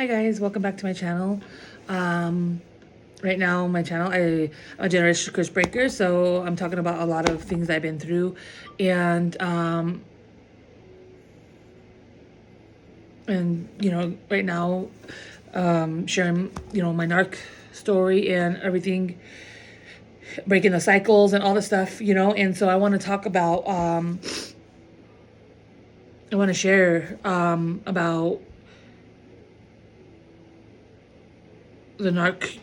Hi guys, welcome back to my channel. Right now my channel, I'm a generation curse breaker, so I'm talking about a lot of things I've been through, and right now sharing my narc story and everything, breaking the cycles and all the stuff, and so I want to talk about I want to share about the narc,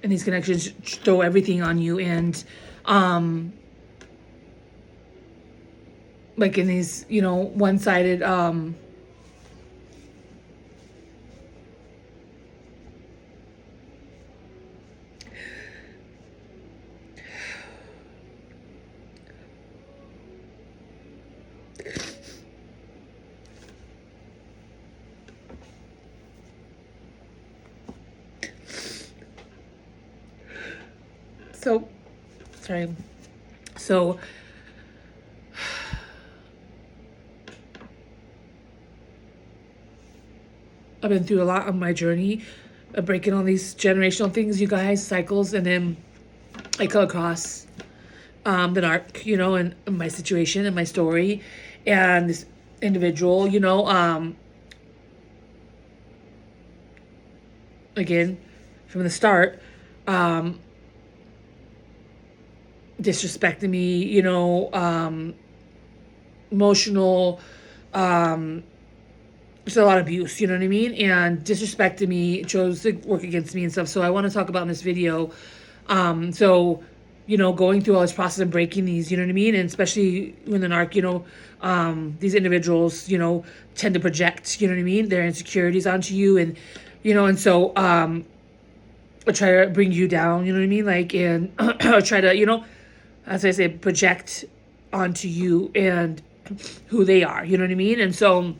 and these connections throw everything on you, and like in these one-sided so sorry. So I've been through a lot on my journey of breaking all these generational things, you guys, cycles, and then I come across the narc, and my situation and my story, and this individual, again, from the start, disrespecting me, emotional, just a lot of abuse, you know what I mean? And disrespected me, chose to work against me and stuff. So I want to talk about in this video. Going through all this process of breaking these, you know what I mean? And especially when the narc, these individuals, tend to project, you know what I mean, their insecurities onto you. And, and so I try to bring you down, you know what I mean? Like, and try to, as I say, project onto you and who they are, you know what I mean? And so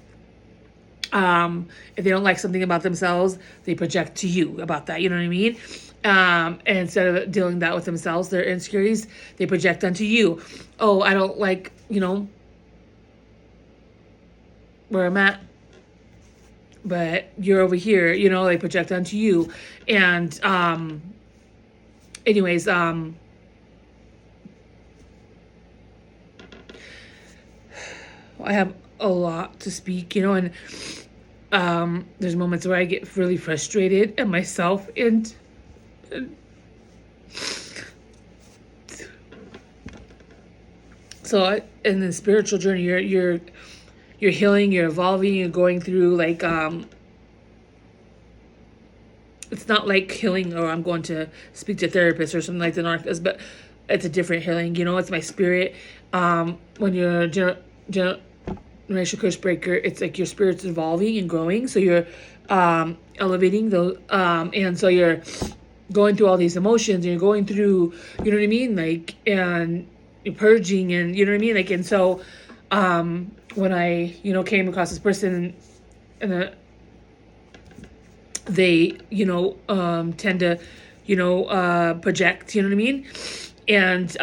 if they don't like something about themselves, they project to you about that, you know what I mean? And instead of dealing that with themselves, their insecurities, they project onto you. Oh, I don't like, where I'm at, but you're over here, they project onto you. And anyways, I have a lot to speak, and there's moments where I get really frustrated at myself, and so in the spiritual journey, you're healing, you're evolving, you're going through like it's not like healing or I'm going to speak to a therapist or something like the narc does, but it's a different healing, it's my spirit. When you're generation curse breaker, it's like your spirit's evolving and growing, so you're elevating those, and so you're going through all these emotions, and you're going through, you know what I mean, like, and you're purging, and you know what I mean, like, and so when I came across this person, and they tend to project, you know what I mean, and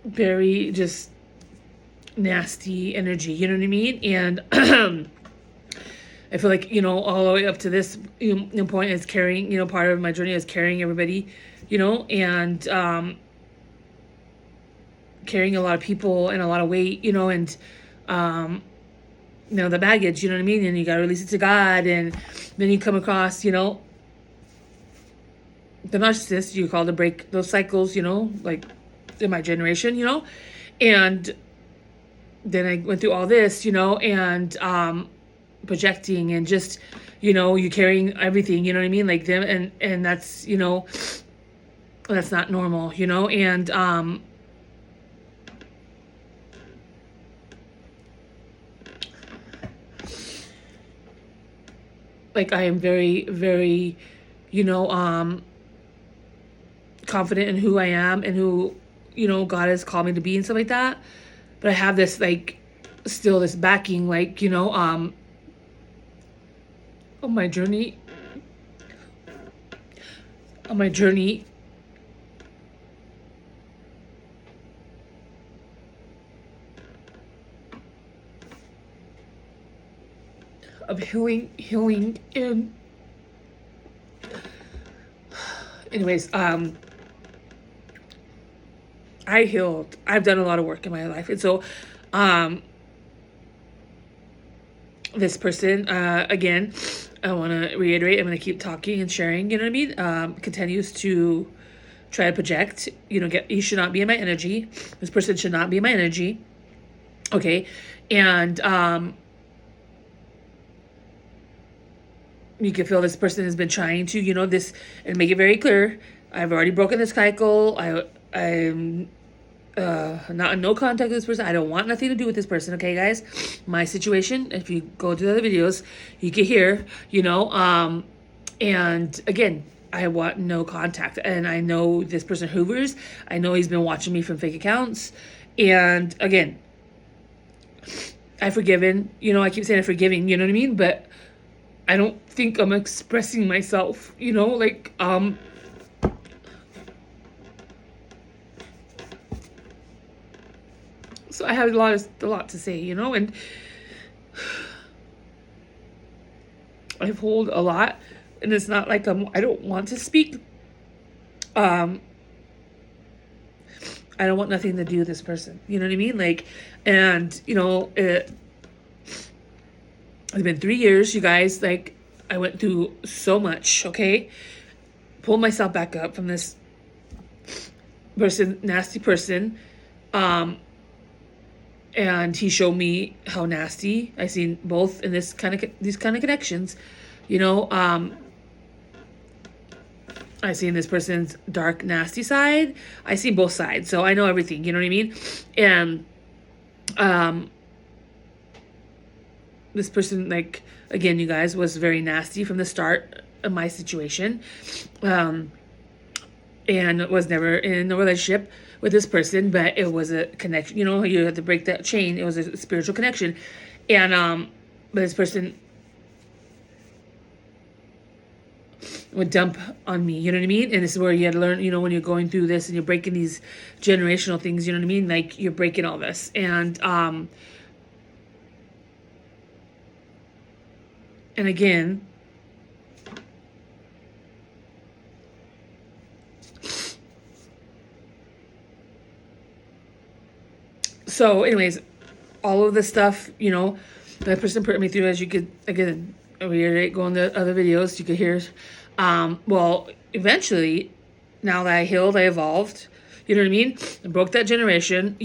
very just nasty energy, you know what I mean? And I feel like, all the way up to this point is carrying, part of my journey is carrying everybody, and carrying a lot of people and a lot of weight, and the baggage, you know what I mean? And you got to release it to God. And then you come across, the narcissist, you call to break those cycles, like in my generation, and then I went through all this, and projecting, and just, you carrying everything, you know what I mean? Like them, and that's, that's not normal, and like I am very, very, confident in who I am and who, God has called me to be and stuff like that. But I have this, like, still this backing, like, on my journey, on my journey, of healing, and anyways, I healed. I've done a lot of work in my life, and so, this person, again, I want to reiterate, I'm going to keep talking and sharing, you know what I mean? Continues to try to project, you should not be in my energy. This person should not be in my energy. Okay. And, you can feel this person has been trying to, this, and make it very clear. I've already broken this cycle. I'm not in no contact with this person. I don't want nothing to do with this person. Okay, guys, my situation, if you go to the other videos, you can hear, and again, I want no contact. And I know this person hoovers. I know he's been watching me from fake accounts. And again, I've forgiven, I keep saying I'm forgiving, you know what I mean? But I don't think I'm expressing myself, so I have a lot to say, and I've hold a lot, and it's not like I don't want to speak. I don't want nothing to do with this person. You know what I mean? It's been 3 years, you guys. I went through so much, okay? Pulled myself back up from this person, nasty person. And he showed me how nasty. I seen both in these kind of connections. I seen this person's dark, nasty side. I see both sides, so I know everything. You know what I mean? And this person, again, you guys, was very nasty from the start of my situation, and was never in a relationship with this person, but it was a connection. You had to break that chain. It was a spiritual connection, and but this person would dump on me. You know what I mean? And this is where you had to learn. When you're going through this and you're breaking these generational things. You know what I mean? You're breaking all this, and again, so anyways, all of this stuff, that person put me through, as you could, again, reiterate, go on the other videos, you could hear, well, eventually, now that I healed, I evolved, you know what I mean? I broke that generation,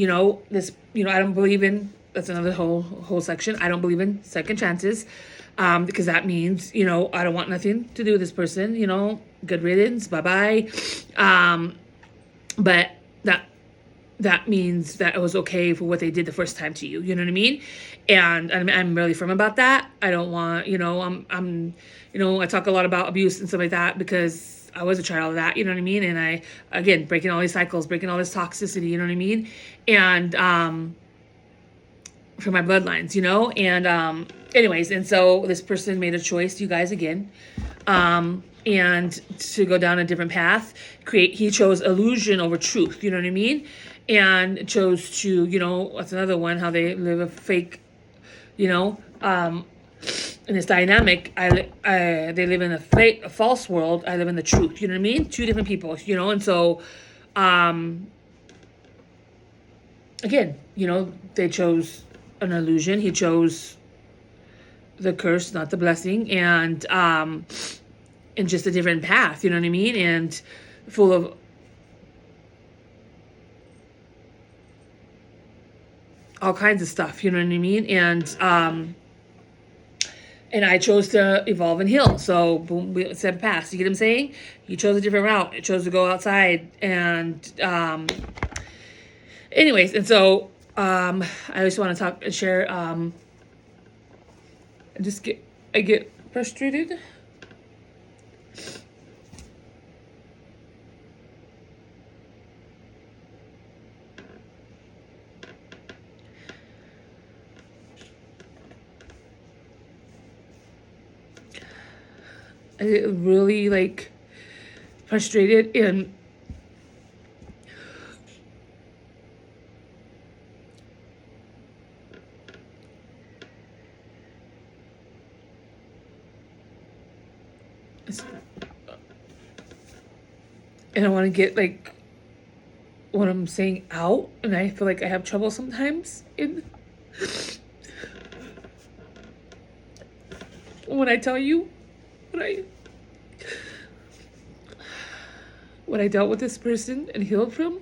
this, I don't believe in, that's another whole section, I don't believe in second chances, because that means, I don't want nothing to do with this person, good riddance, bye-bye, but that means that it was okay for what they did the first time to you. You know what I mean? And I'm really firm about that. I don't want, I talk a lot about abuse and stuff like that because I was a child of that. You know what I mean? And again, breaking all these cycles, breaking all this toxicity. You know what I mean? And for my bloodlines, and anyways, and so this person made a choice, you guys, again, and to go down a different path. He chose illusion over truth. You know what I mean? And chose to, that's another one, how they live a fake, in this dynamic, they live in a false world. I live in the truth. You know what I mean? Two different people, and so, again, they chose an illusion. He chose the curse, not the blessing, and just a different path. You know what I mean? And full of all kinds of stuff, you know what I mean? And I chose to evolve and heal. So boom, we said pass. You get what I'm saying? You chose a different route. You chose to go outside. And anyways, and so I just want to talk and share. I get frustrated. I get really frustrated, and And I want to get like what I'm saying out, and I feel like I have trouble sometimes in when I tell you what I dealt with this person and healed from.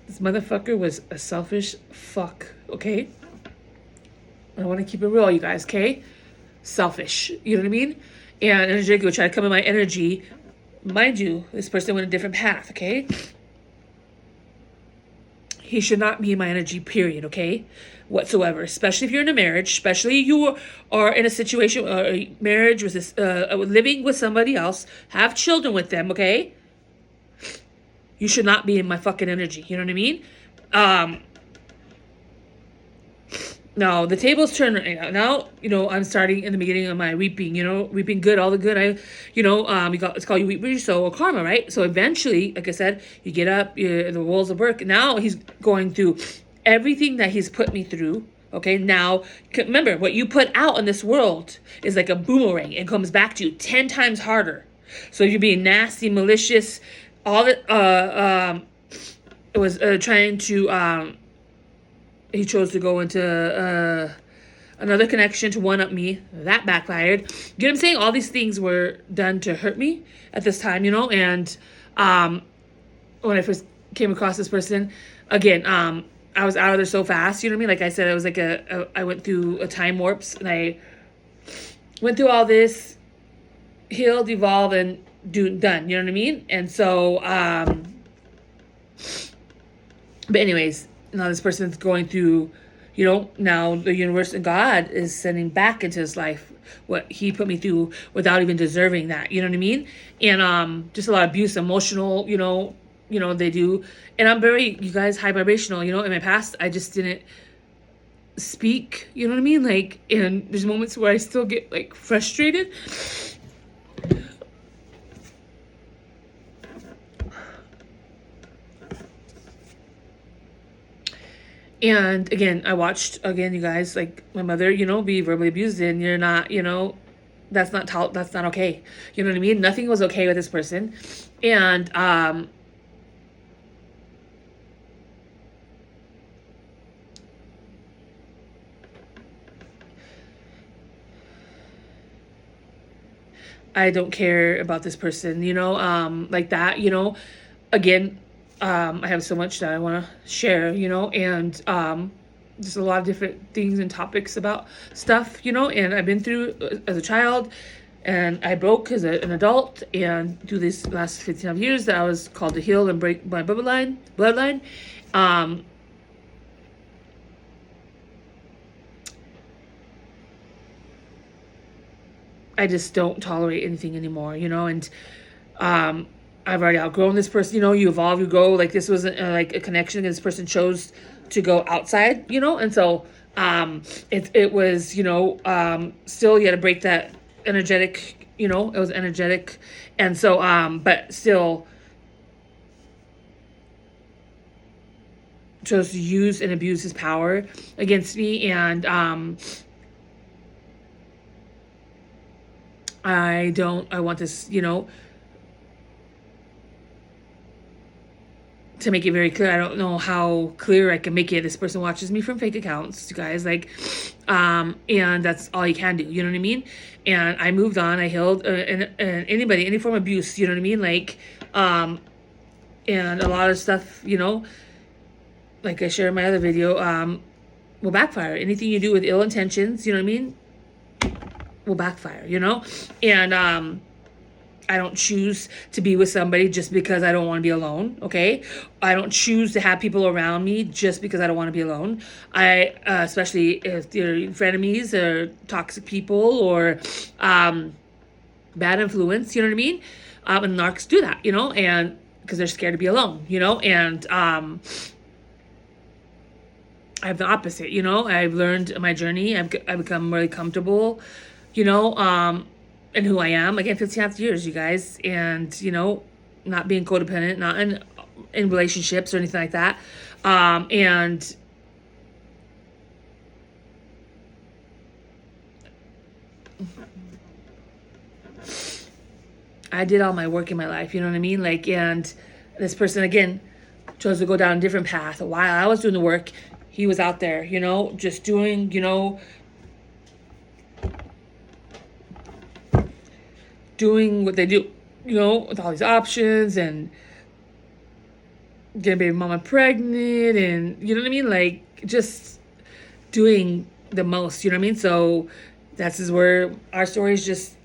This motherfucker was a selfish fuck, okay? I want to keep it real, you guys, okay? Selfish, you know what I mean? And energetic would try to come in my energy. Mind you, this person went a different path, okay? He should not be in my energy, period, okay? Whatsoever. Especially if you're in a marriage, especially you are in a situation, a marriage with this, living with somebody else, have children with them, okay? You should not be in my fucking energy, you know what I mean? No, the table's turned right now. Now, I'm starting in the beginning of my reaping, reaping good, all the good. It's called you reap what you sow, or karma, right? So eventually, like I said, you get up, the walls of work. Now he's going through everything that he's put me through. Okay, now remember, what you put out in this world is like a boomerang and comes back to you 10 times harder. So if you're being nasty, malicious, all that, it was trying to, he chose to go into another connection to one-up me. That backfired. You know what I'm saying? All these things were done to hurt me at this time, and when I first came across this person, again, I was out of there so fast, you know what I mean? Like I said, I was like I went through a time warps, and I went through all this, healed, evolved, and done, you know what I mean? And so, but anyways, now this person's going through, now the universe and God is sending back into his life what he put me through without even deserving that, you know what I mean? And just a lot of abuse, emotional, they do. And I'm very, you guys, high vibrational, in my past, I just didn't speak, you know what I mean? Like, and there's moments where I still get like frustrated. And again, I watched, you guys, like my mother, be verbally abused, and you're not, that's not okay. You know what I mean? Nothing was okay with this person. And, I don't care about this person, like that, again, I have so much that I want to share, and just a lot of different things and topics about stuff, and I've been through as a child, and I broke as an adult, and through these last 15 years that I was called to heal and break my bloodline. I just don't tolerate anything anymore, and I've already outgrown this person, you evolve, you grow, like this wasn't like a connection, and this person chose to go outside, and so it was, still you had to break that energetic, it was energetic, and so but still chose to use and abuse his power against me, and I want this, to make it very clear. I don't know how clear I can make it. This person watches me from fake accounts, you guys, like, and that's all you can do, you know what I mean? And I moved on, I healed, and anybody, any form of abuse, you know what I mean? Like, and a lot of stuff, like I shared in my other video, will backfire. Anything you do with ill intentions, you know what I mean, will backfire, and I don't choose to be with somebody just because I don't want to be alone, okay? I don't choose to have people around me just because I don't want to be alone. Especially if they're frenemies or toxic people or bad influence, you know what I mean? And narcs do that, and because they're scared to be alone, and I have the opposite, I've learned in my journey, I've become really comfortable, and who I am, again, 15 years, you guys, and, not being codependent, not in relationships or anything like that, and I did all my work in my life, you know what I mean? Like, and this person, again, chose to go down a different path. While I was doing the work, he was out there, you know, just doing, you know, doing what they do, you know, with all these options and getting baby mama pregnant and, you know what I mean? Like, just doing the most, you know what I mean? So that's is where our stories just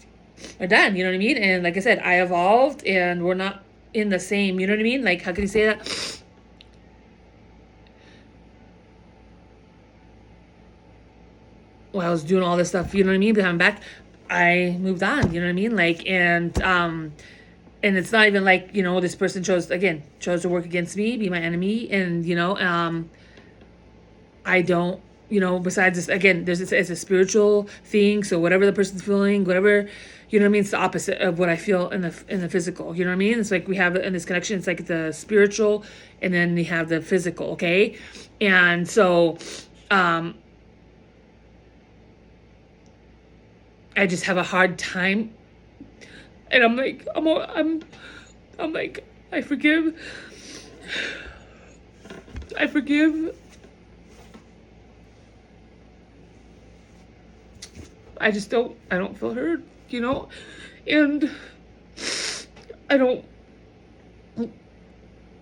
are done, you know what I mean? And like I said, I evolved and we're not in the same, you know what I mean? Like, how can you say that? While I was doing all this stuff, you know what I mean? Behind my back, I moved on, you know what I mean? Like, and it's not even like, you know, this person chose to work against me, be my enemy. And, you know, I don't, you know, besides this, again, it's a spiritual thing. So whatever the person's feeling, whatever, you know what I mean? It's the opposite of what I feel in the physical, you know what I mean? It's like we have in this connection, it's like the spiritual and then we have the physical. Okay. And so, I just have a hard time, and I'm like, I'm like, I forgive. I forgive. I just don't. I don't feel heard, you know, and I don't.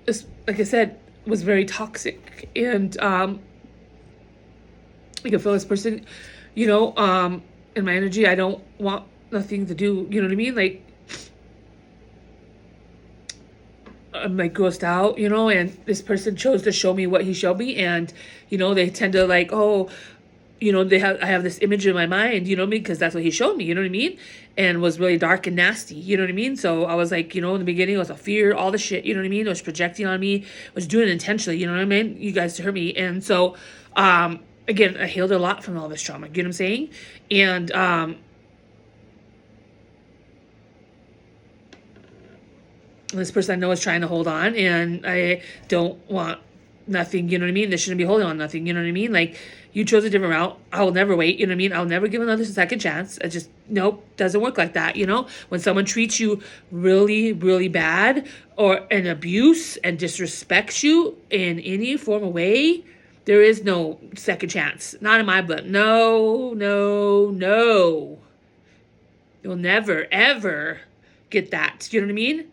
It's, like I said, was very toxic, and I can feel this person, you know, in my energy. I don't want nothing to do, you know what I mean? Like, I'm like grossed out, you know, and this person chose to show me what he showed me. And, you know, they tend to like, oh, you know, I have this image in my mind, you know what I mean? Because that's what he showed me, you know what I mean? And was really dark and nasty, you know what I mean? So I was like, you know, in the beginning, it was a fear, all the shit, you know what I mean? It was projecting on me, was doing it intentionally, you know what I mean? You guys heard me. And so, again, I healed a lot from all this trauma, you know what I'm saying? And, this person I know is trying to hold on, and I don't want nothing, you know what I mean? They shouldn't be holding on nothing, you know what I mean? Like, you chose a different route. I will never wait, you know what I mean? I'll never give another second chance. I just, nope, doesn't work like that, you know? When someone treats you really, really bad or an abuse and disrespects you in any form of way, there is no second chance. Not in my blood. No, no, no. You'll never, ever get that. You know what I mean?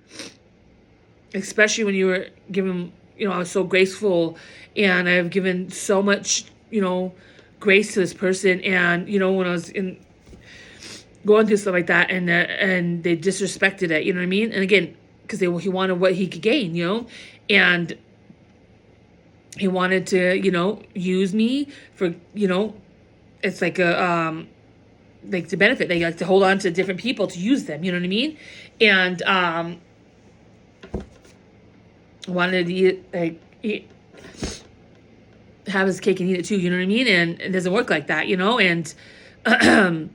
Especially when you were given, you know, I was so graceful and I've given so much, you know, grace to this person. And, you know, when I was going through stuff like that and they disrespected it, you know what I mean? And again, because he wanted what he could gain, you know, and he wanted to, you know, use me for, you know, it's like like to benefit. They like to hold on to different people to use them, you know what I mean? And, wanted to have his cake and eat it too, you know what I mean? And it doesn't work like that, you know? And I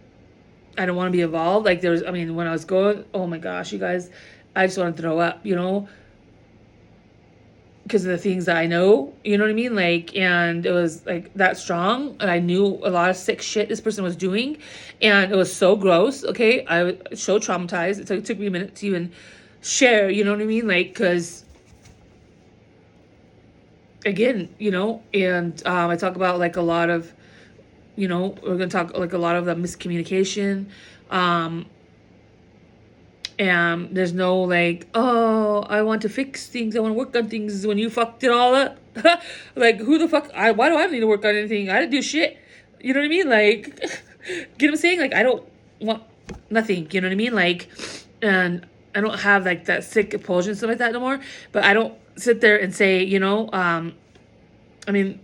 don't want to be involved. Like when I was going, oh my gosh, you guys, I just want to throw up, you know? Because of the things that I know, you know what I mean? Like, and it was like that strong, and I knew a lot of sick shit this person was doing, and it was so gross, okay? I was so traumatized. It took me a minute to even share, you know what I mean? Like, because again, you know, and I talk about like a lot of, you know, we're going to talk like a lot of the miscommunication. And there's no like, oh, I want to fix things. I want to work on things when you fucked it all up. Like, who the fuck? Why do I need to work on anything? I didn't do shit. You know what I mean? Like, get what I'm saying? Like, I don't want nothing. You know what I mean? Like, and I don't have like that sick compulsion, stuff like that no more. But I don't sit there and say, you know, I mean,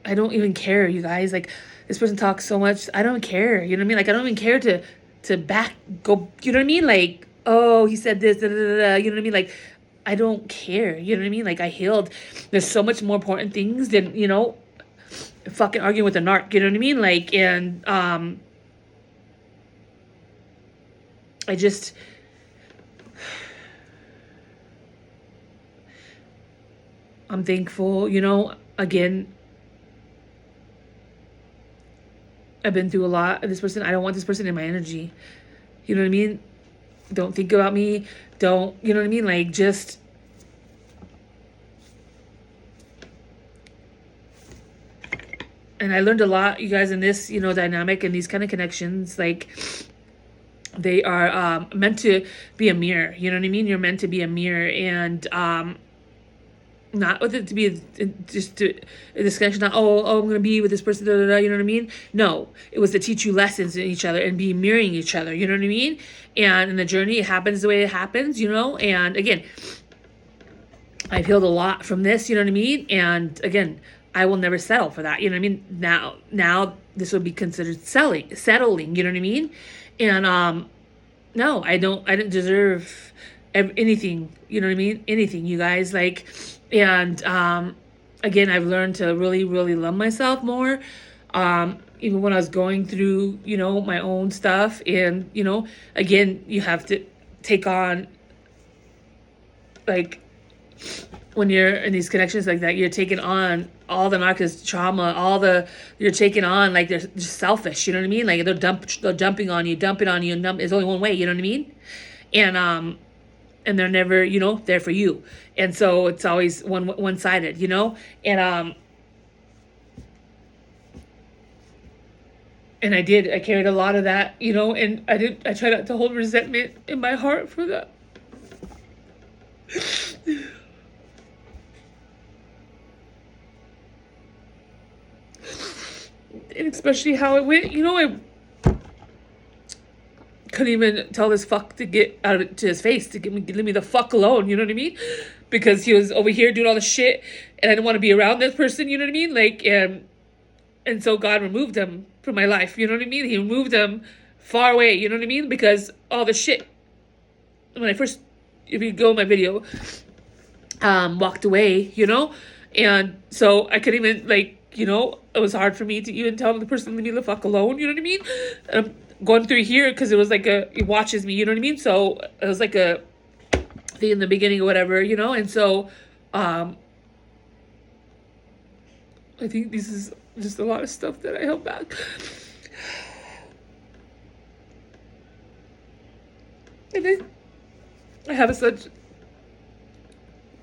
I don't even care, you guys. Like, this person talks so much. I don't care. You know what I mean? Like, I don't even care to go. You know what I mean? Like, oh, he said this, da, da, da, da, you know what I mean? Like, I don't care. You know what I mean? Like, I healed. There's so much more important things than, you know, fucking arguing with a narc. You know what I mean? Like, and I just, I'm thankful, you know, again, I've been through a lot of this person. I don't want this person in my energy. You know what I mean? don't think about me, don't, you know what I mean? Like, just, and I learned a lot, you guys, in this, you know, dynamic and these kind of connections. Like, they are meant to be a mirror, you know what I mean? You're meant to be a mirror, and not with it to be just to a discussion, not, I'm going to be with this person, you know what I mean? No, it was to teach you lessons in each other and be mirroring each other, you know what I mean? And in the journey, it happens the way it happens, you know? And again, I've healed a lot from this, you know what I mean? And again, I will never settle for that, you know what I mean? Now this would be considered settling, you know what I mean? And no, I didn't deserve anything, you know what I mean? Anything, you guys, like, and again, I've learned to really, really love myself more. Even when I was going through, you know, my own stuff, and, you know, again, you have to take on, like, when you're in these connections like that, you're taking on all the narcissist trauma, you're taking on, like, they're just selfish, you know what I mean? Like, they're dumping on you, and there's only one way, you know what I mean? And they're never, you know, there for you. And so it's always one-sided, you know? And I carried a lot of that, you know, and I tried not to hold resentment in my heart for that. And especially how it went, you know, I couldn't even tell this fuck to get out to his face to leave me the fuck alone, you know what I mean? Because he was over here doing all the shit, and I didn't want to be around this person, you know what I mean? Like, and so God removed him from my life, you know what I mean? He removed him far away, you know what I mean? Because all the shit, when I first, if you go in my video, walked away, you know? And so I couldn't even, like, you know, it was hard for me to even tell the person to leave me the fuck alone, you know what I mean? Going through here, because it was like it watches me, you know what I mean? So it was like a thing in the beginning or whatever, you know? And so I think this is just a lot of stuff that I held back. And then I have such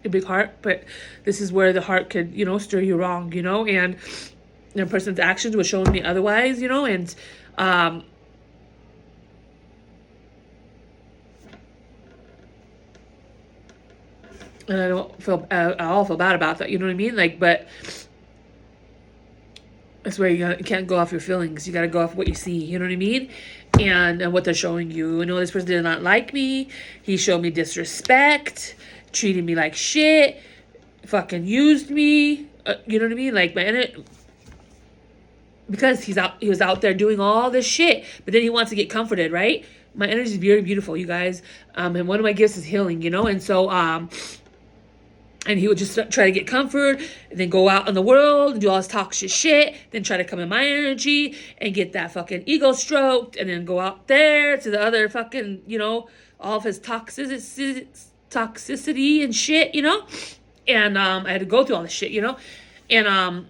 a big heart, but this is where the heart could, you know, steer you wrong, you know? And the person's actions were showing me otherwise, you know? And and I don't feel, I all feel bad about that, you know what I mean? Like, but that's where you can't go off your feelings. You got to go off what you see, you know what I mean? And what they're showing you. You know, this person did not like me. He showed me disrespect, treated me like shit, fucking used me, you know what I mean? Like, because he was out there doing all this shit, but then he wants to get comforted, right? My energy is very beautiful, you guys. And one of my gifts is healing, you know? And so, and he would just try to get comfort, and then go out in the world and do all this toxic shit, then try to come in my energy and get that fucking ego stroked, and then go out there to the other fucking, you know, all of his toxicity and shit, you know? And I had to go through all this shit, you know? And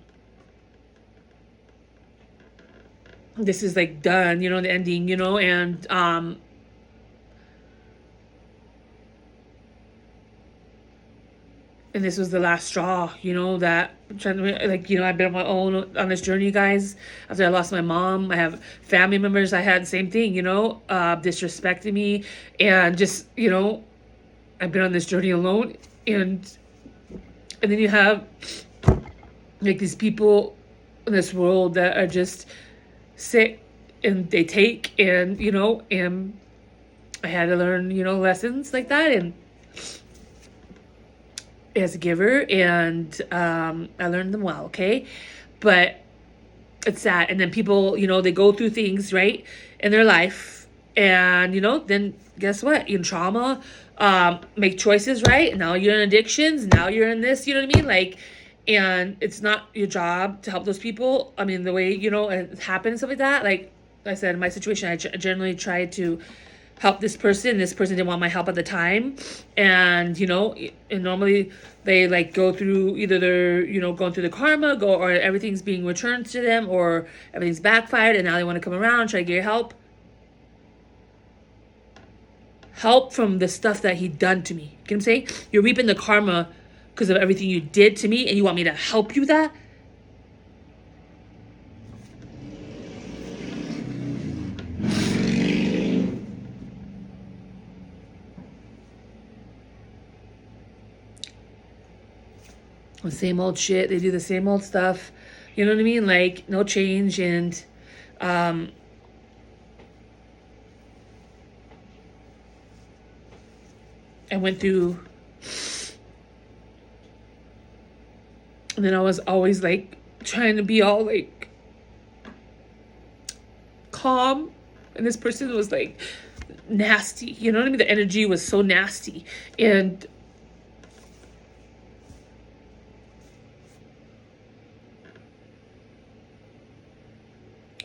this is like done, you know, the ending, you know? And and this was the last straw, you know, that I'm trying to, like, you know, I've been on my own on this journey, you guys. After I lost my mom, I have family members. I had the same thing, you know, disrespecting me, and just, you know, I've been on this journey alone. And then you have, like, these people in this world that are just sick, and they take, and, you know, and I had to learn, you know, lessons like that, and as a giver, and I learned them well, okay? But it's sad. And then people, you know, they go through things, right, in their life, and, you know, then guess what? You're in trauma, make choices, right? And now you're in addictions, now you're in this, you know what I mean? Like, and it's not your job to help those people. I mean, the way, you know, it happens, stuff like that. Like I said, in my situation, I generally tried to help this person. This person didn't want my help at the time. And, you know, and normally they, like, go through, either they're, you know, going through the karma, or everything's being returned to them, or everything's backfired, and now they want to come around, try to get your help. help from the stuff that he done to me. You know what I'm saying? You're reaping the karma because of everything you did to me, and you want me to help you that? The same old shit. They do the same old stuff. You know what I mean? Like, no change. And I went through, and then I was always like trying to be all like calm, and this person was like nasty. You know what I mean? The energy was so nasty. And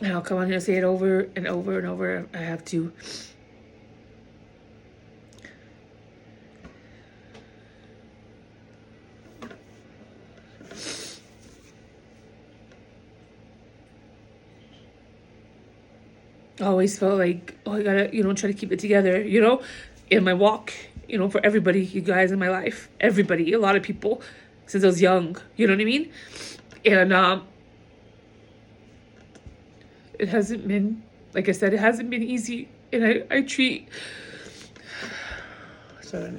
I'll come on here and say it over and over and over. I have to. I always felt like, oh, I gotta, try to keep it together, in my walk, for everybody, you guys in my life, everybody, a lot of people, since I was young, you know what I mean? And it hasn't been, like I said, it hasn't been easy. And I treat, sorry.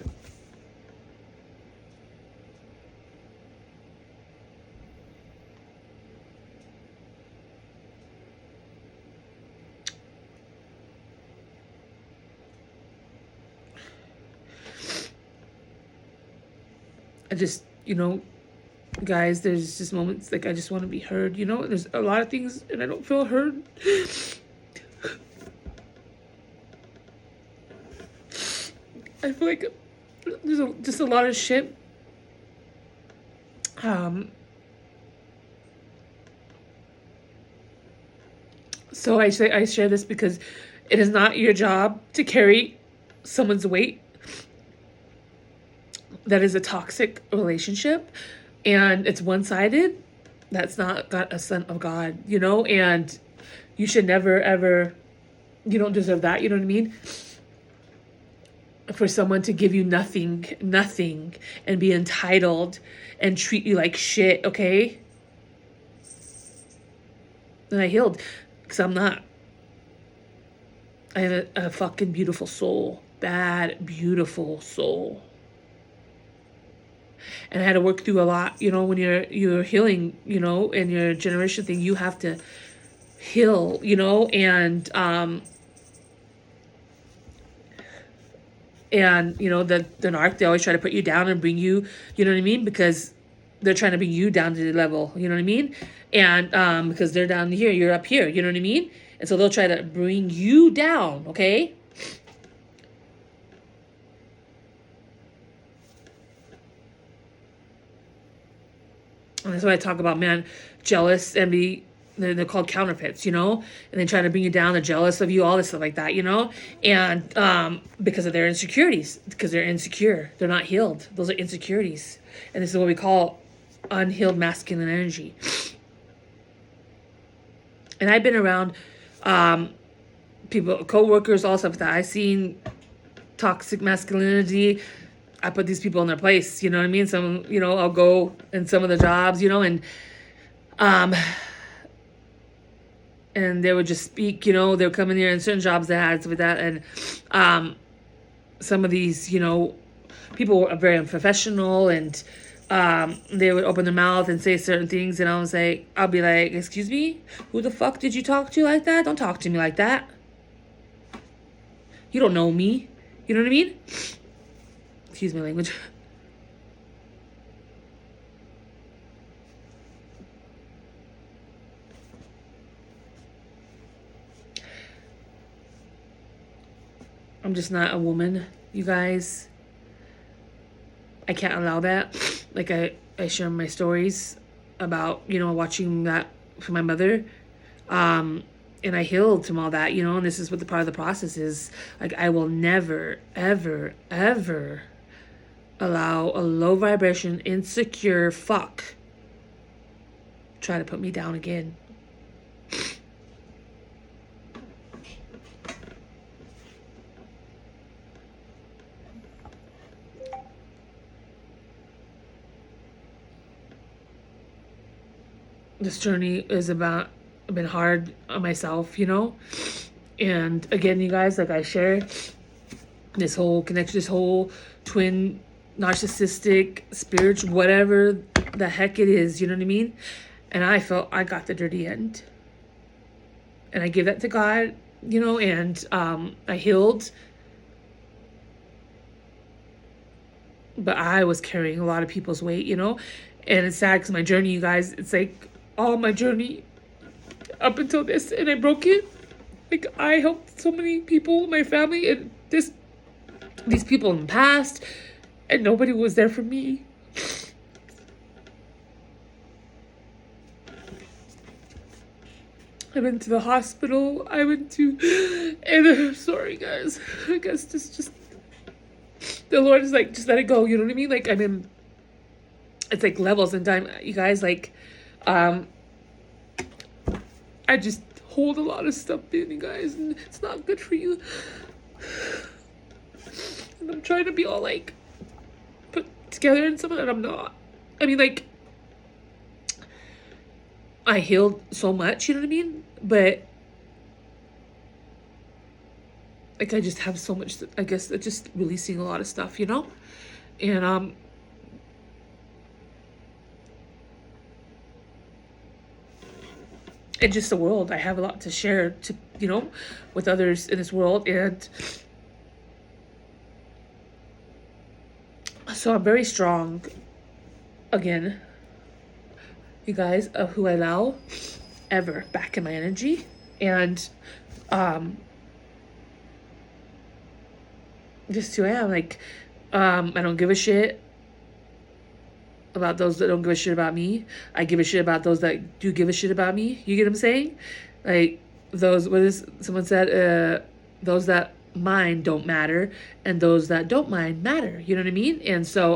I just, guys, there's just moments like I just want to be heard, There's a lot of things and I don't feel heard. I feel like there's just a lot of shit. So I share this because it is not your job to carry someone's weight. That is a toxic relationship, and it's one-sided. That's not a son of God, and you should never, ever, you don't deserve that, you know what I mean? For someone to give you nothing, and be entitled and treat you like shit, okay? And I healed, because I'm not. I have a fucking beautiful soul. Bad, beautiful soul. And I had to work through a lot, when you're healing, and your generation thing, you have to heal, and the narc, they always try to put you down and bring you, you know what I mean? Because they're trying to bring you down to the level, you know what I mean? And because they're down here, you're up here, you know what I mean? And so they'll try to bring you down, okay? And that's why I talk about, man, jealous, envy, they're called counterfeits, and they try to bring you down, they're jealous of you, all this stuff like that, and because of their insecurities, because they're insecure, they're not healed, those are insecurities, and this is what we call unhealed masculine energy. And I've been around people, co-workers, all stuff like that. I've seen toxic masculinity. I put these people in their place, you know what I mean? Some, I'll go in some of the jobs, and they would just speak, they would come in here in certain jobs that had stuff like that. And some of these, people were very unprofessional, and they would open their mouth and say certain things. And I'll be like, excuse me, who the fuck did you talk to like that? Don't talk to me like that. You don't know me. You know what I mean? Excuse my language. I'm just not a woman, you guys. I can't allow that. Like I share my stories about, watching that for my mother. And I healed from all that, and this is what the part of the process is. Like, I will never, ever, ever allow a low vibration, insecure fuck try to put me down again. this journey is about, been hard on myself, you know? And again, you guys, like I share this whole connection, this whole twin narcissistic, spiritual, whatever the heck it is, you know what I mean? And I felt I got the dirty end. And I gave that to God, you know, and I healed. But I was carrying a lot of people's weight, you know? And it's sad because my journey, you guys, it's like all my journey up until this, and I broke it. Like, I helped so many people, my family, and these people in the past, and nobody was there for me. I went to the hospital. And I'm sorry, guys. I guess this just, the Lord is like, just let it go. You know what I mean? Like, I mean, it's like levels in time, you guys. Like, I just hold a lot of stuff in, you guys, and it's not good for you. And I'm trying to be all like put together and something that I'm not. I mean, like, I healed so much, you know what I mean? But like, I just have so much, I guess, just releasing a lot of stuff, you know? And and just the world, I have a lot to share to, you know, with others in this world. And so I'm very strong, again, you guys, of who I allow ever back in my energy. And just who I am. Like, I don't give a shit about those that don't give a shit about me. I give a shit about those that do give a shit about me. You get what I'm saying? Like, someone said, those that mind don't matter, and those that don't mind matter. You know what I mean? And so,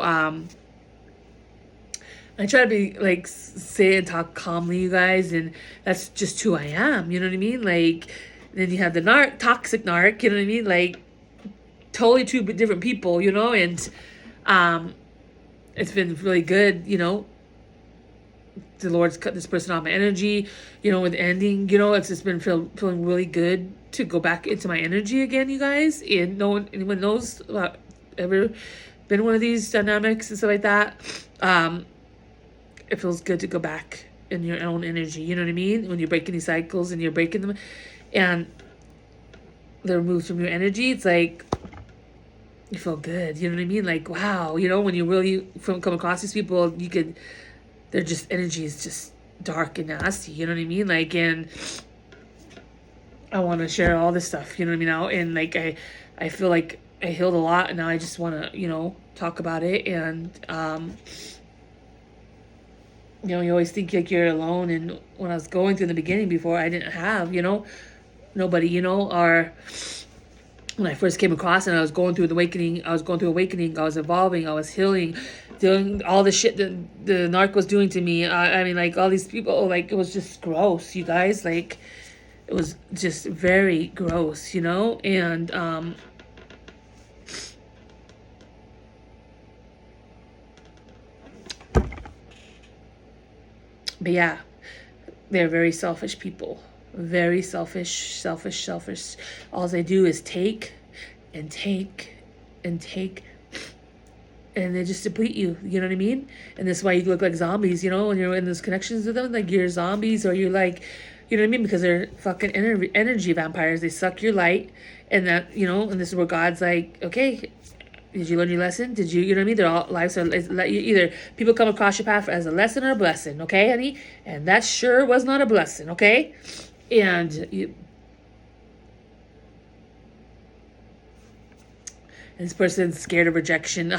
I try to be like, say and talk calmly, you guys, and that's just who I am. You know what I mean? Like, then you have the toxic narc. You know what I mean? Like, totally two different people. You know, and it's been really good. You know, the Lord's cut this person off my energy. You know, with ending. You know, it's just been feeling really good to go back into my energy again, you guys. And anyone knows about ever been one of these dynamics and stuff like that. It feels good to go back in your own energy. You know what I mean? When you're breaking these cycles and you're breaking them and they're removed from your energy, it's like you feel good. You know what I mean? Like, wow, you know, when you really come across these people, their just energy is just dark and nasty. You know what I mean? Like, and I want to share all this stuff, you know what I mean? Now, and like, I feel like I healed a lot, and now I just want to, you know, talk about it. And, you know, you always think like you're alone. And when I was going through the beginning before, I didn't have, you know, nobody, you know, or when I first came across and I was going through awakening, I was evolving, I was healing, doing all the shit that the narc was doing to me. I mean, like, all these people, like, it was just gross, you guys. Like, it was just very gross, you know? And, but yeah, they're very selfish people. Very selfish. All they do is take and take and take, and they just deplete you. You know what I mean? And that's why you look like zombies, you know, when you're in those connections with them. Like, you're zombies, or you're like, you know what I mean? Because they're fucking energy vampires. They suck your light. And that, you know, and this is where God's like, okay, did you learn your lesson? Did you know what I mean? They're all lives are either people come across your path as a lesson or a blessing, okay, honey? And that sure was not a blessing, okay? And this person's scared of rejection.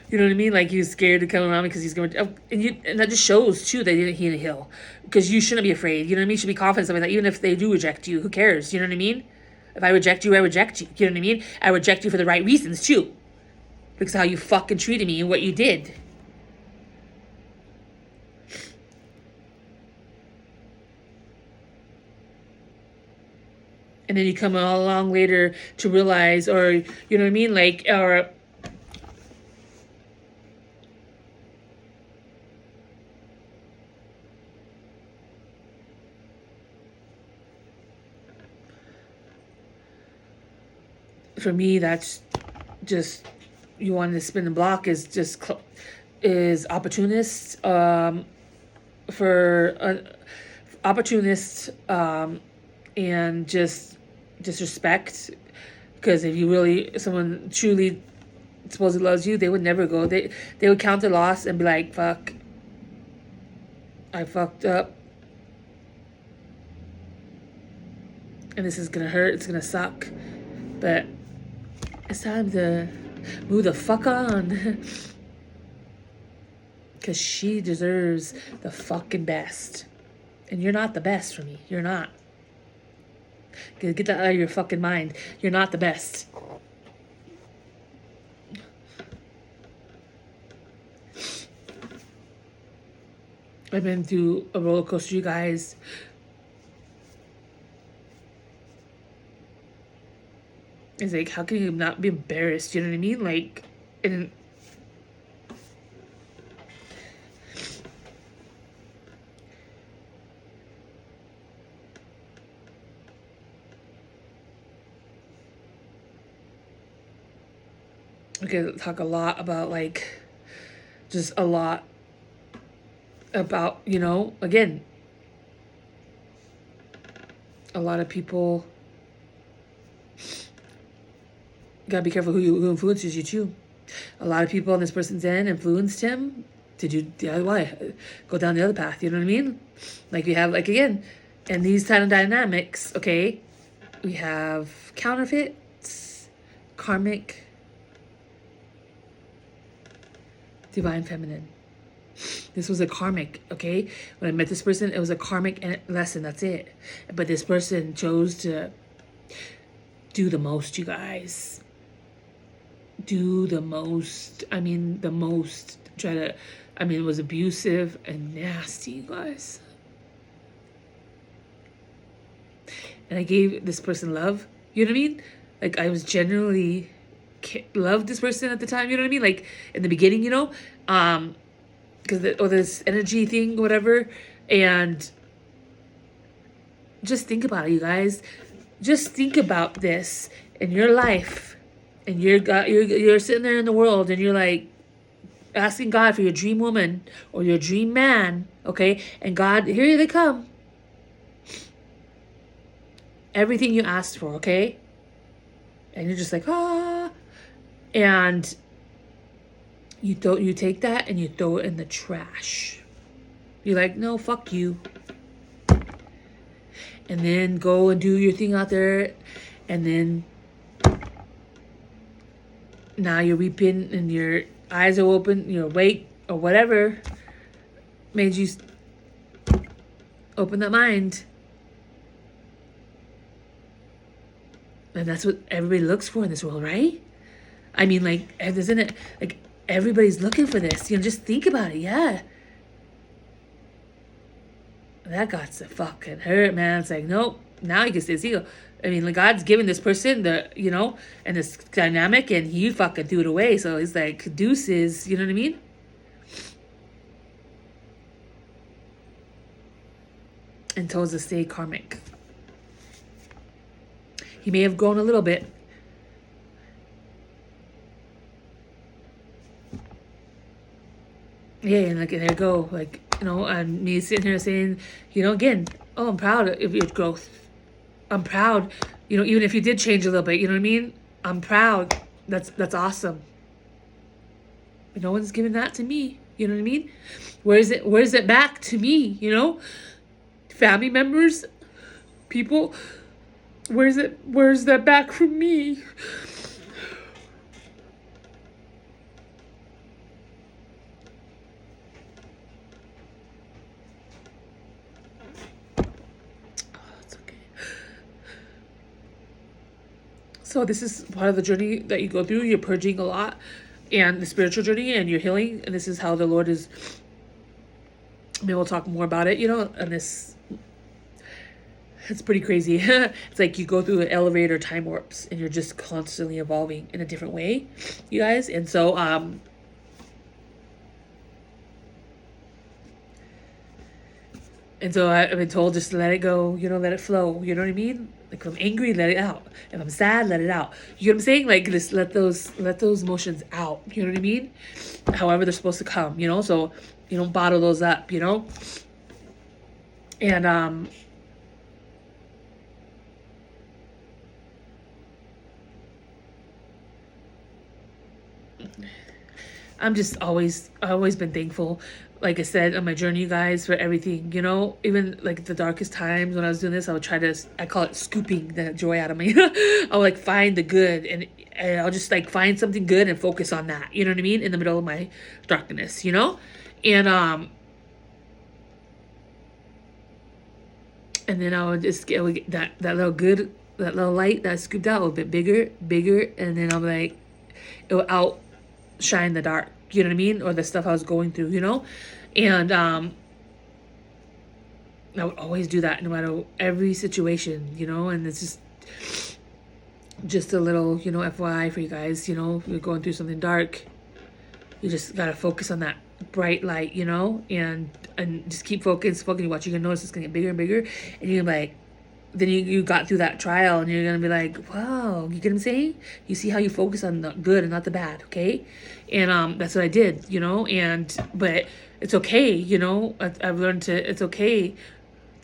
You know what I mean? Like, he's scared to come around because he's going to, and that just shows too that he didn't heal, because you shouldn't be afraid. You know what I mean? You should be confident in something, that even if they do reject you, who cares? You know what I mean? If I reject you, I reject you. You know what I mean? I reject you for the right reasons too, because of how you fucking treated me and what you did. And then you come all along later to realize, or, you know what I mean? Like, or, for me, that's just, you want to spin the block is just is opportunists, for opportunists, and just disrespect. Because if you really, someone truly supposedly loves you, they would never go. They would count their loss and be like, fuck, I fucked up. And this is gonna hurt, it's gonna suck. But it's time to move the fuck on. Because she deserves the fucking best. And you're not the best for me. You're not. Get that out of your fucking mind. You're not the best. I've been through a roller coaster, you guys. It's like, how can you not be embarrassed? You know what I mean? Like, and we could talk a lot about, like, just a lot about, you know, again, a lot of people gotta be careful who influences you too. A lot of people on this person's end influenced him to do the other way, go down the other path. You know what I mean? Like, we have, like, again, and these kind of dynamics. Okay, we have counterfeits, karmic, divine feminine. This was a karmic, okay? When I met this person, it was a karmic lesson, that's it. But this person chose to do the most, you guys. Do the most. I mean, the most. It was abusive and nasty, you guys. And I gave this person love, you know what I mean? Like, I was genuinely loved this person at the time, you know what I mean? Like, in the beginning, you know? Because this energy thing, whatever. And just think about it, you guys. Just think about this in your life. And you're sitting there in the world and you're like asking God for your dream woman or your dream man, okay? And God, here they come. Everything you asked for, okay? And you're just like, ah. And you take that and you throw it in the trash. You're like, no, fuck you. And then go and do your thing out there. And then now you're weeping and your eyes are open, you're awake or whatever made you open that mind. And that's what everybody looks for in this world, right? I mean, like, isn't it? Like, everybody's looking for this. You know, just think about it, yeah. That got to fucking hurt, man. It's like, nope. Now you can stay single. I mean, like, God's given this person the, you know, and this dynamic, and he fucking threw it away. So he's like, deuces, you know what I mean? And chose to stay karmic. He may have grown a little bit. Yeah, and like, there you go. Like, you know, and me sitting here saying, you know, again, oh, I'm proud of your growth. I'm proud, you know, even if you did change a little bit, you know what I mean? I'm proud. That's awesome. But no one's giving that to me. You know what I mean? Where's it back to me, you know? Family members, people, where's that back from me? So this is part of the journey that you go through. You're purging a lot, and the spiritual journey, and you're healing. And this is how the Lord is. Maybe we'll talk more about it, you know. And this, it's pretty crazy. It's like you go through an elevator time warps, and you're just constantly evolving in a different way, you guys. And so, And so I've been told just to let it go, let it flow. You know what I mean? Like if I'm angry, let it out. If I'm sad, let it out. You know what I'm saying? Like just let those emotions out. You know what I mean? However they're supposed to come, so you don't bottle those up, And I've always been thankful, like I said, on my journey, you guys, for everything, even like the darkest times when I was doing this, I call it scooping the joy out of me. I would like find the good, and I'll just like find something good and focus on that, you know what I mean? In the middle of my darkness, and then I would get that little good, that little light that I scooped out a little bit bigger, and then I'm like, it will outshine the dark, you know what I mean? Or the stuff I was going through, and I would always do that no matter every situation, and it's just a little, FYI for you guys, if you're going through something dark, you just gotta focus on that bright light, and just keep focusing. You watch, you're gonna notice it's gonna get bigger and bigger, and you're gonna be like, then you got through that trial, and you're gonna be like, wow, you get what I'm saying? You see how you focus on the good and not the bad, okay? And that's what I did, but it's okay, I've learned it's okay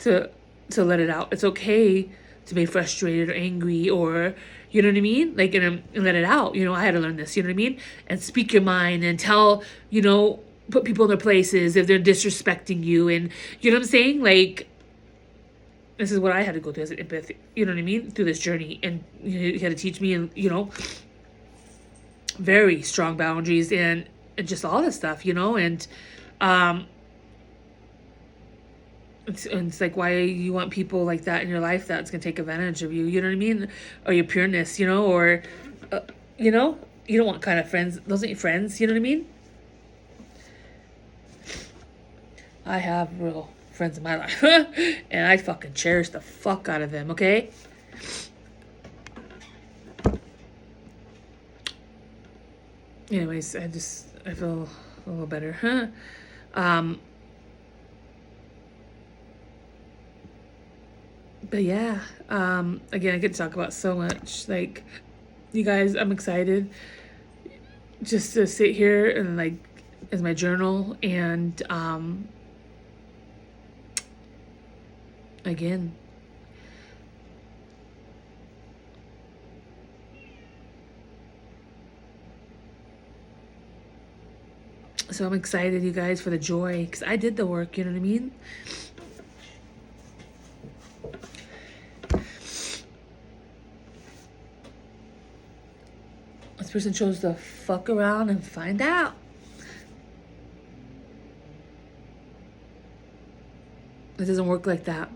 to let it out. It's okay to be frustrated or angry, or you know what I mean? Like, and let it out. I had to learn this, you know what I mean? And speak your mind and tell, put people in their places if they're disrespecting you, and you know what I'm saying? Like, this is what I had to go through as an empath, you know what I mean? Through this journey. And he had to teach me, and, very strong boundaries and just all this stuff, and it's like, why you want people like that in your life that's gonna take advantage of you, you know what I mean? Or your pureness, or you don't want kind of friends. Those ain't your friends, you know what I mean? I have real friends in my life, and I fucking cherish the fuck out of them, okay? Anyways, I feel a little better. But yeah, again, I could talk about so much. Like, you guys, I'm excited just to sit here and like, as my journal, and again, so I'm excited, you guys, for the joy, because I did the work, you know what I mean? This person chose to fuck around and find out. It doesn't work like that.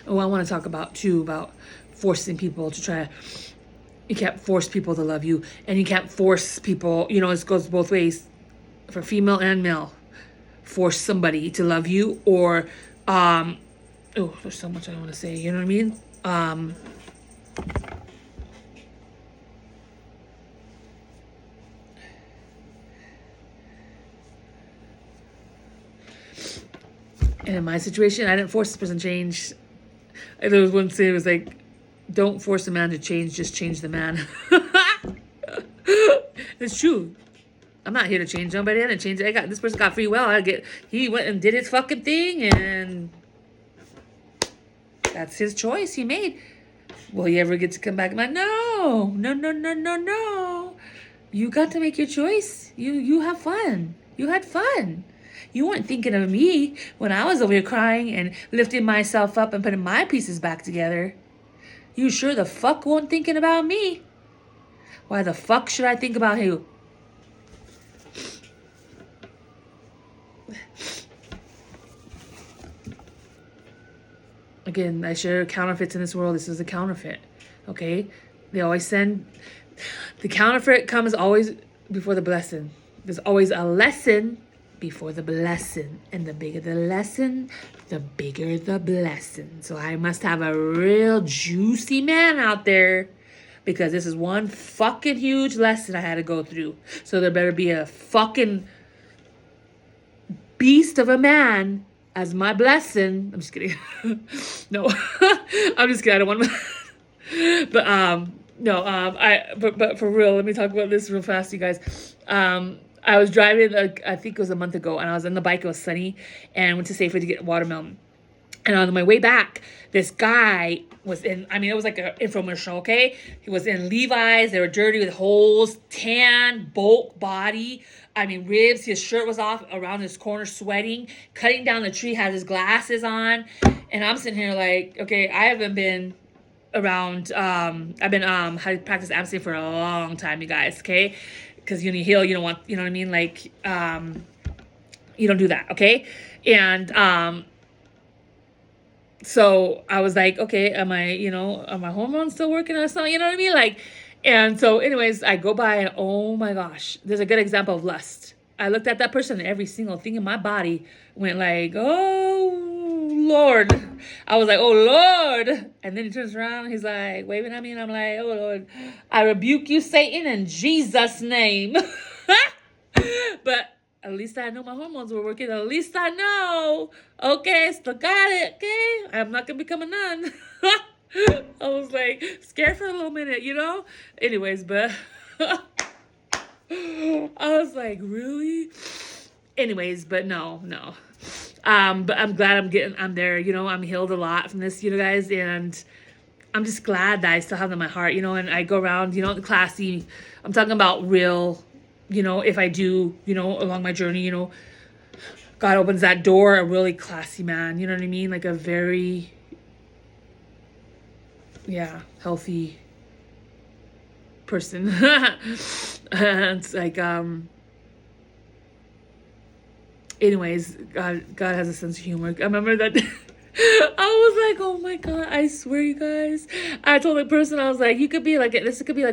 Oh, I want to talk about too, about forcing people to try. You can't force people to love you, and you can't force people, it goes both ways for female and male. Force somebody to love you, or there's so much I want to say, you know what I mean? And in my situation, I didn't force this person to change. There was one say, it was like, don't force a man to change, just change the man. It's true. I'm not here to change nobody. I didn't change it. This person got free will. He went and did his fucking thing, and that's his choice he made. Will he ever get to come back? I'm like, no. You got to make your choice. You have fun. You had fun. You weren't thinking of me when I was over here crying and lifting myself up and putting my pieces back together. You sure the fuck weren't thinking about me. Why the fuck should I think about you? Again, I share counterfeits in this world. This is a counterfeit, okay? They always send... The counterfeit comes always before the blessing. There's always a lesson before the blessing. And the bigger the lesson, the bigger the blessing. So I must have a real juicy man out there, because this is one fucking huge lesson I had to go through. So there better be a fucking beast of a man as my blessing. I'm just kidding. No, I'm just kidding. I don't want to, but, no, but for real, let me talk about this real fast, you guys. I was driving, like, I think it was a month ago, and I was on the bike. It was sunny, and went to Safeway to get watermelon. And on my way back, this guy was in, I mean, it was like an infomercial, okay? He was in Levi's. They were dirty with holes, tan, bulk body. I mean, ribs. His shirt was off around his corner, sweating, cutting down the tree, had his glasses on. And I'm sitting here like, okay, I haven't been around, I've been, had to practice abstinence for a long time, you guys, okay? Because when you heal, you don't want, you know what I mean? Like, you don't do that, okay? And, so I was like, okay, are my hormones still working or something? You know what I mean? Like, and so anyways, I go by and oh my gosh, there's a good example of lust. I looked at that person and every single thing in my body went like, oh Lord. I was like, oh Lord. And then he turns around, he's like waving at me and I'm like, oh Lord, I rebuke you, Satan, in Jesus' name. But at least I know my hormones were working. At least I know. Okay, still got it. Okay, I'm not gonna become a nun. I was like scared for a little minute, you know. Anyways, but I was like, really? Anyways, but no. But I'm glad I'm there. You know, I'm healed a lot from this, you know, guys, and I'm just glad that I still have them in my heart, you know. And I go around, you know, the classy. I'm talking about real. You know, if I do, you know, along my journey, you know, God opens that door, a really classy man, you know what I mean? Like a very, healthy person. It's like, anyways, God has a sense of humor. I remember that I was like, oh my God, I swear, you guys. I told the person, I was like, this could be like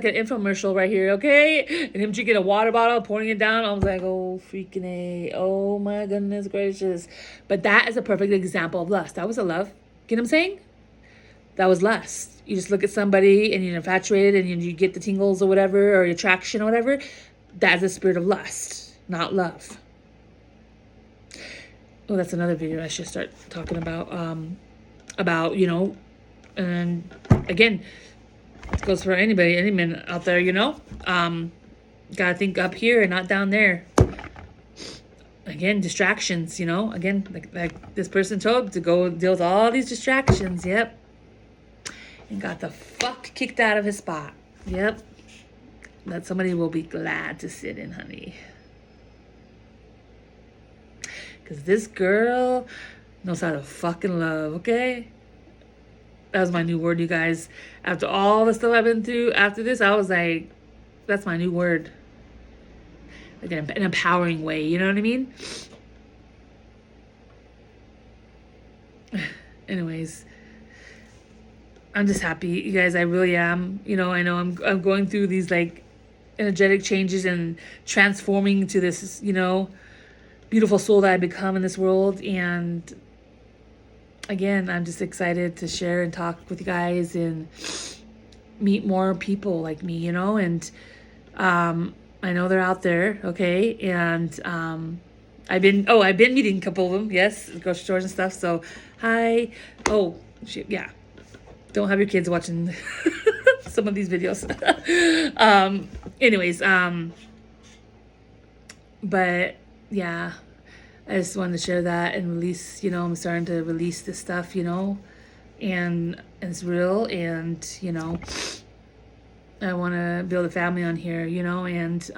an infomercial right here, okay? And him drinking a water bottle, pouring it down. I was like, oh, freaking A. Oh my goodness gracious. But that is a perfect example of lust. That was a love. Get what I'm saying? That was lust. You just look at somebody and you're infatuated and you get the tingles or whatever, or attraction or whatever. That's a spirit of lust, not love. Oh, that's another video I should start talking about, you know, and again, it goes for any man out there, you know, gotta think up here and not down there. Again, distractions, you know, again, like this person told to go deal with all these distractions. Yep. And got the fuck kicked out of his spot. Yep. That somebody will be glad to sit in, honey. Because this girl knows how to fucking love, okay? That was my new word, you guys. After all the stuff I've been through, after this, I was like, that's my new word. Like an empowering way, you know what I mean? Anyways, I'm just happy, you guys. I really am. You know, I know I'm going through these like energetic changes and transforming to this, you know, beautiful soul that I become in this world. And again, I'm just excited to share and talk with you guys and meet more people like me, you know. And I know they're out there, okay. And I've been meeting a couple of them, yes, grocery stores and stuff. So hi. Oh shit, yeah, don't have your kids watching some of these videos. Anyways, but yeah, I just wanted to share that and release, you know, I'm starting to release this stuff, you know, and it's real. And, you know, I want to build a family on here, you know, and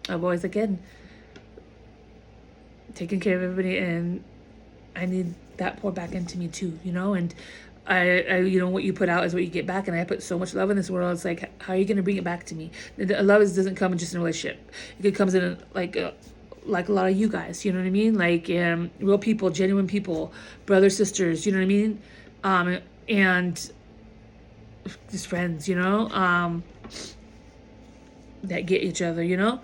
I've always, again, taken care of everybody, and I need that pour back into me too, you know. And I you know, what you put out is what you get back, and I put so much love in this world. It's like, how are you going to bring it back to me? Love doesn't come just in a relationship. It comes in like a lot of you guys, you know what I mean? Like real people, genuine people, brothers, sisters, you know what I mean? And just friends, you know, that get each other, you know.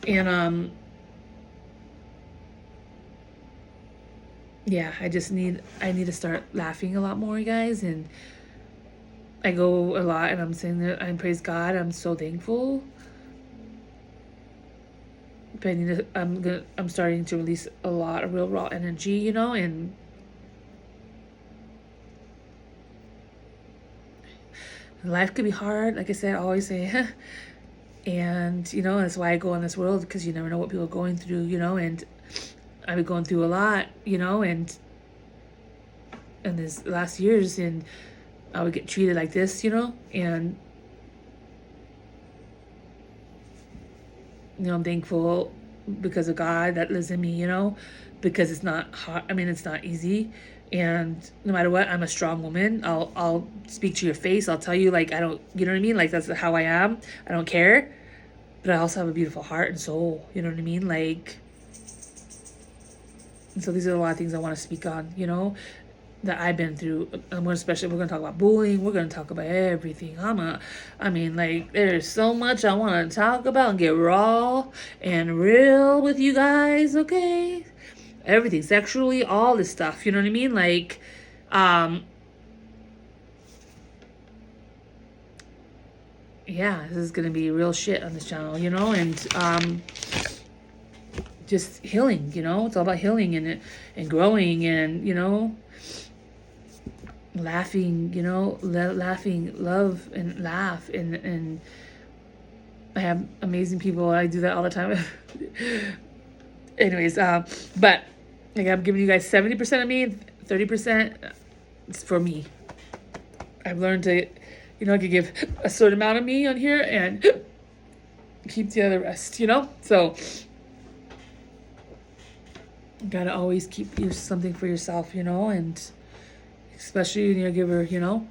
And yeah, I need to start laughing a lot more, you guys. And I go a lot and I'm saying that I praise God. I'm so thankful but I'm starting to release a lot of real raw energy, you know, and life could be hard, like I said, I always say. And, you know, that's why I go in this world, because you never know what people are going through, you know, and I've been going through a lot, you know, and this last years, and I would get treated like this, you know, and, you know, I'm thankful because of God that lives in me, you know, because it's not hard. I mean, it's not easy. And no matter what, I'm a strong woman. I'll speak to your face. I'll tell you, like, I don't, you know what I mean? Like, that's how I am. I don't care. But I also have a beautiful heart and soul. You know what I mean? Like, and so these are a lot of things I want to speak on, you know, that I've been through. And we're going to talk about bullying. We're going to talk about everything. I mean, like, there's so much I want to talk about and get raw and real with you guys, okay? Everything, sexually, all this stuff, you know what I mean? Like, yeah, this is gonna be real shit on this channel, you know, and just healing, you know, it's all about healing and growing, and, you know, laughing, you know, laughing, love and laugh, and I have amazing people. I do that all the time. Anyways, but like, I'm giving you guys 70% of me, 30% it's for me. I've learned to, you know, I could give a certain amount of me on here and keep the other rest, you know? So you gotta always keep something for yourself, you know, and especially when you're a giver, you know?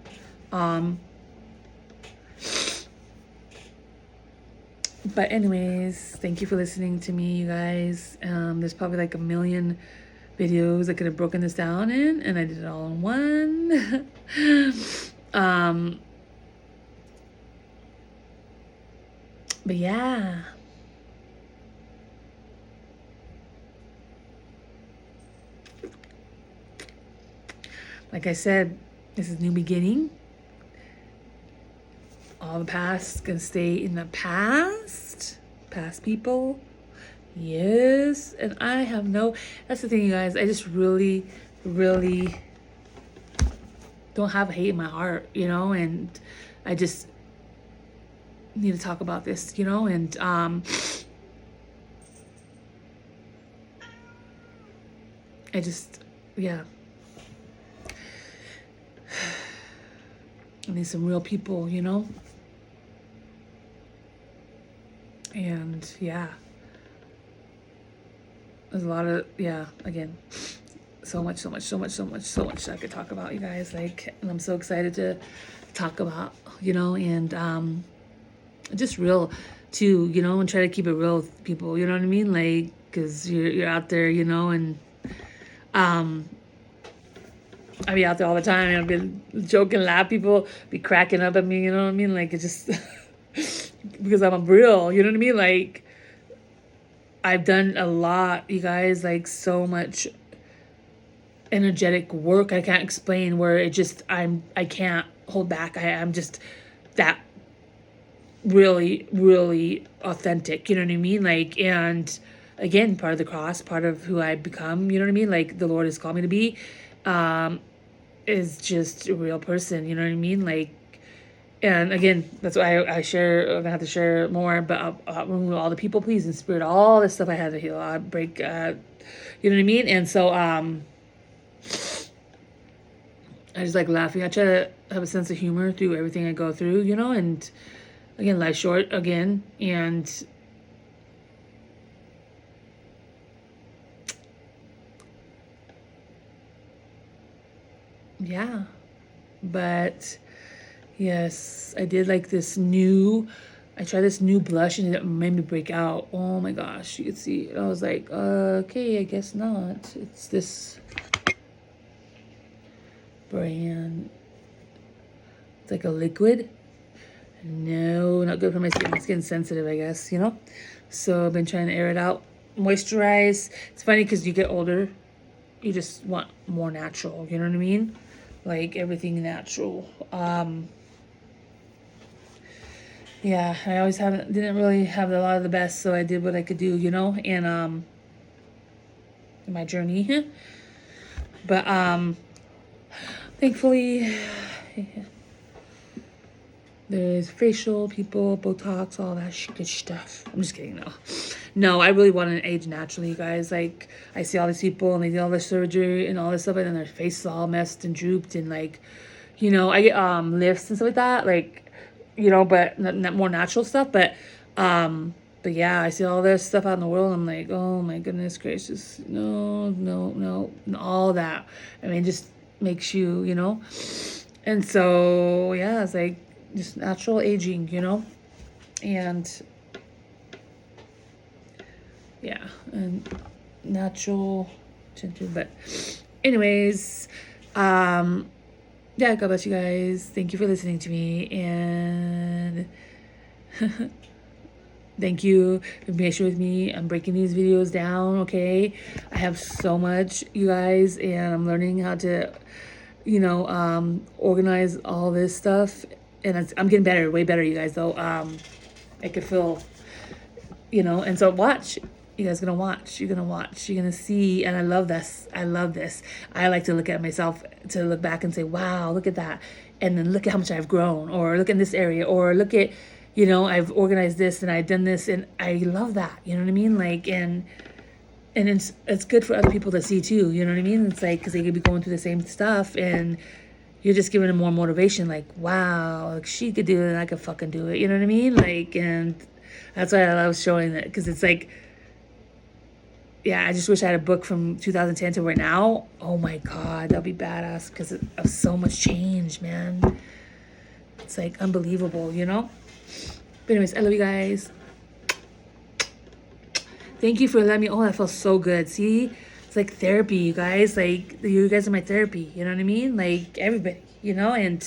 But anyways, thank you for listening to me, you guys. There's probably like a million videos I could have broken this down in, and I did it all in one. But yeah. Like I said, this is new beginning. All the past can stay in the past. Past people. Yes. And I have that's the thing, you guys. I just really, really don't have hate in my heart, you know, and I just need to talk about this, you know, and I just, yeah. I need some real people, you know? And yeah. There's a lot of, yeah, again, so much I could talk about, you guys. Like, and I'm so excited to talk about, you know, and just real too, you know, and try to keep it real with people, you know what I mean? Like, because you're out there, you know, and I be out there all the time, and I've been joking, laugh, people be cracking up at me, you know what I mean? Like, it just because I'm real, you know what I mean? Like, I've done a lot, you guys, like, so much energetic work I can't explain, where it just, I can't hold back. I'm just that really, really authentic, you know what I mean? Like, and again, part of the cross, part of who I've become, you know what I mean? Like, the Lord has called me to be, is just a real person, you know what I mean? Like, and again, that's why I share, I'm gonna have to share more, but I'll remove all the people pleasing spirit, all this stuff I had to heal, I break, you know what I mean? And so, I just like laughing. I try to have a sense of humor through everything I go through, you know, and again, life's short again, and yeah, but yes, I did like I tried this new blush, and it made me break out. Oh my gosh, you could see, I was like, okay, I guess not. It's this brand. It's like a liquid. No, not good for my skin. My skin's sensitive, I guess, you know? So I've been trying to air it out, moisturize. It's funny because you get older, you just want more natural, you know what I mean? Like, everything natural. yeah, I always didn't really have a lot of the best, so I did what I could do, you know, and in my journey. But thankfully, there's facial people, Botox, all that good stuff. I'm just kidding, no. No, I really want to age naturally, you guys. Like, I see all these people and they do all this surgery and all this stuff, and then their face is all messed and drooped, and like, you know, I get lifts and stuff like that, like, you know, but not more natural stuff. But yeah, I see all this stuff out in the world. I'm like, oh my goodness gracious, no, no, no, and all that. I mean, just makes you, you know. And so yeah, it's like just natural aging, you know, and yeah, and natural tinted. But anyways, yeah, God bless you guys. Thank you for listening to me, and thank you for being patient with me. I'm breaking these videos down, okay? I have so much, you guys, and I'm learning how to, you know, organize all this stuff. And I'm getting better, way better, you guys, though. I could feel, you know, and so watch. You guys gonna watch. You're gonna watch. You're gonna see. And I love this. I love this. I like to look at myself, to look back and say, wow, look at that. And then look at how much I've grown, or look in this area, or look at, you know, I've organized this and I've done this, and I love that. You know what I mean? Like, and it's good for other people to see too. You know what I mean? It's like, because they could be going through the same stuff, and you're just giving them more motivation. Like, wow, like she could do it, and I could fucking do it. You know what I mean? Like, and that's why I love showing that, because it's like, yeah, I just wish I had a book from 2010 to right now. Oh my God, that'd be badass, because of so much change, man. It's like unbelievable, you know? But anyways, I love you guys. Thank you for letting me. Oh, that felt so good. See? It's like therapy, you guys. Like, you guys are my therapy. You know what I mean? Like, everybody, you know? And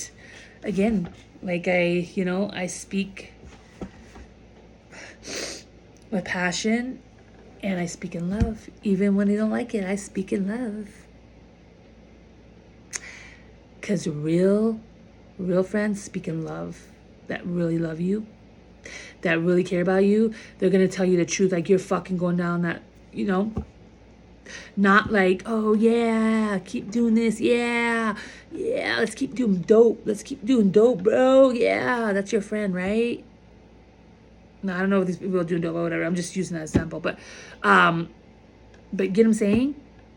again, like, you know, I speak with passion, and I speak in love. Even when they don't like it, I speak in love. Because real friends speak in love, that really love you, that really care about you. They're going to tell you the truth, like you're fucking going down that, you know, not like, oh yeah, keep doing this, yeah, let's keep doing dope, bro, yeah, that's your friend, right? No, I don't know if these people are doing dope or whatever, I'm just using that example, but get them saying,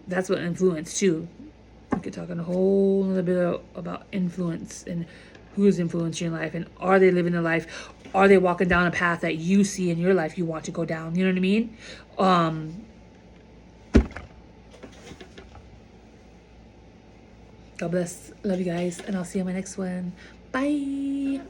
that's what influence too. We could talk a whole other bit about influence, and who's influencing your life, and are they living their life? Are they walking down a path that you see in your life you want to go down? You know what I mean? God bless. Love you guys, and I'll see you on my next one. Bye.